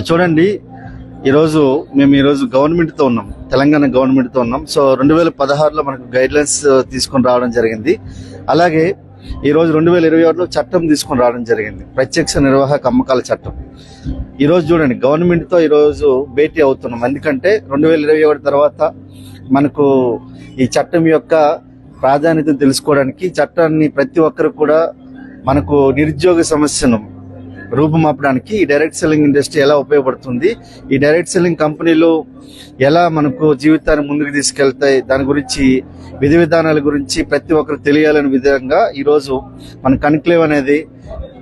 చూడండి, మేము ఈరోజు గవర్నమెంట్తో ఉన్నాం, తెలంగాణ గవర్నమెంట్తో ఉన్నాం. సో 2016లో మనకు గైడ్లైన్స్ తీసుకొని రావడం జరిగింది. అలాగే ఈరోజు 2026లో చట్టం తీసుకొని రావడం జరిగింది, ప్రత్యక్ష నిర్వాహక అమ్మకాల చట్టం. ఈరోజు చూడండి, గవర్నమెంట్తో ఈరోజు భేటీ అవుతున్నాం. ఎందుకంటే 2021 తర్వాత మనకు ఈ చట్టం యొక్క ప్రాధాన్యత తెలుసుకోవడానికి, చట్టాన్ని ప్రతి ఒక్కరు కూడా మనకు నిరుద్యోగ సమస్యను రూపుమాపడానికి ఈ డైరెక్ట్ సెల్లింగ్ ఇండస్ట్రీ ఎలా ఉపయోగపడుతుంది, ఈ డైరెక్ట్ సెల్లింగ్ కంపెనీలు ఎలా మనకు జీవితాన్ని ముందుకు తీసుకెళ్తాయి, దాని గురించి విధి విధానాల గురించి ప్రతి ఒక్కరు తెలియాలనే విధంగా ఈరోజు మన కన్క్లేవ్ అనేది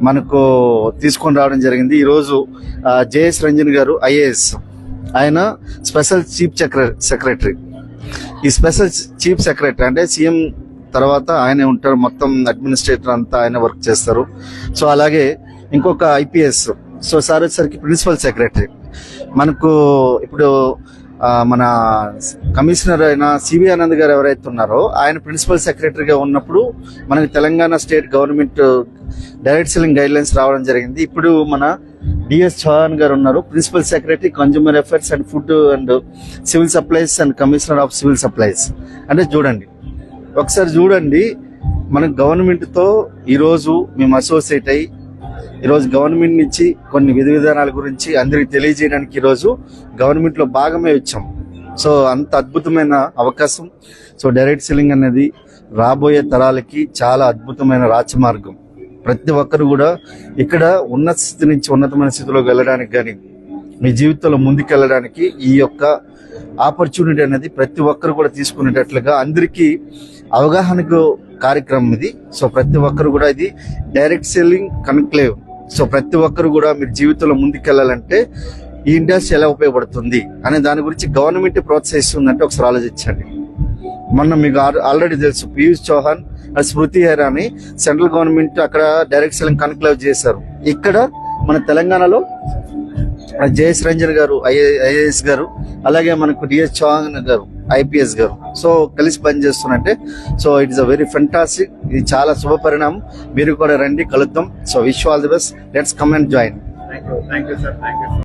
మనకు తీసుకొని రావడం జరిగింది. ఈరోజు జేఎస్ రంజన్ గారు ఐఏఎస్, ఆయన స్పెషల్ చీఫ్ సెక్రటరీ. ఈ స్పెషల్ చీఫ్ సెక్రటరీ అంటే సీఎం తర్వాత ఆయనే ఉంటారు, మొత్తం అడ్మినిస్ట్రేటర్ అంతా ఆయన వర్క్ చేస్తారు. సో అలాగే ఇంకొక ఐపీఎస్, సో సార్ వచ్చేసరికి ప్రిన్సిపల్ సెక్రటరీ. మనకు ఇప్పుడు మన కమిషనర్ అయిన సివి ఆనంద్ గారు ఎవరైతే ఉన్నారో ఆయన ప్రిన్సిపల్ సెక్రటరీగా ఉన్నప్పుడు మనకి Telangana state government direct selling guidelines రావడం జరిగింది. ఇప్పుడు మన డిఎస్ చౌహాన్ గారు ఉన్నారు, principal secretary consumer affairs and food and civil supplies and commissioner of civil supplies. అంటే ఒకసారి చూడండి, మన గవర్నమెంట్తో ఈరోజు మేము అసోసియేట్ అయ్యి ఈరోజు గవర్నమెంట్ నుంచి కొన్ని విధి విధానాల గురించి అందరికి తెలియజేయడానికి ఈరోజు గవర్నమెంట్లో భాగమే వచ్చాం. సో అంత అద్భుతమైన అవకాశం. సో డైరెక్ట్ సెల్లింగ్ అనేది రాబోయే తరాలకి చాలా అద్భుతమైన రాచమార్గం. ప్రతి ఒక్కరు కూడా ఇక్కడ ఉన్నత స్థితి నుంచి ఉన్నతమైన స్థితిలోకి వెళ్ళడానికి కానీ, మీ జీవితంలో ముందుకెళ్ళడానికి ఈ యొక్క ఆపర్చునిటీ అనేది ప్రతి ఒక్కరు కూడా తీసుకునేటట్లుగా అందరికీ అవగాహనకు కార్యక్రమం ఇది. సో ప్రతి ఒక్కరు కూడా ఇది డైరెక్ట్ సెల్లింగ్ కన్క్లేవ్. సో ప్రతి ఒక్కరు కూడా మీరు జీవితంలో ముందుకెళ్ళాలంటే ఈ ఇండస్ట్రీ ఎలా ఉపయోగపడుతుంది అనే దాని గురించి గవర్నమెంట్ ప్రోత్సహిస్తుందంటే ఒకసారి ఆలోచించండి. మొన్న మీకు ఆల్రెడీ తెలుసు, పీయూష్ చౌహాన్ స్మృతి ఇరానీ సెంట్రల్ గవర్నమెంట్ అక్కడ డైరెక్ట్ సెల్లింగ్ కన్క్లేవ్ చేశారు. ఇక్కడ మన తెలంగాణలో జేఎస్ రంజన్ గారు ఐఏఎస్ గారు, అలాగే మనకు డిఎస్ చౌహాన్ గారు ఐపీఎస్ గారు, సో కలిసి పనిచేస్తున్నట్టే. So it is a very fantastic, ఇది చాలా శుభ పరిణామం. మీరు కూడా రండి, కలుద్దాం. So wish all the best. Let's come and join. Thank you sir.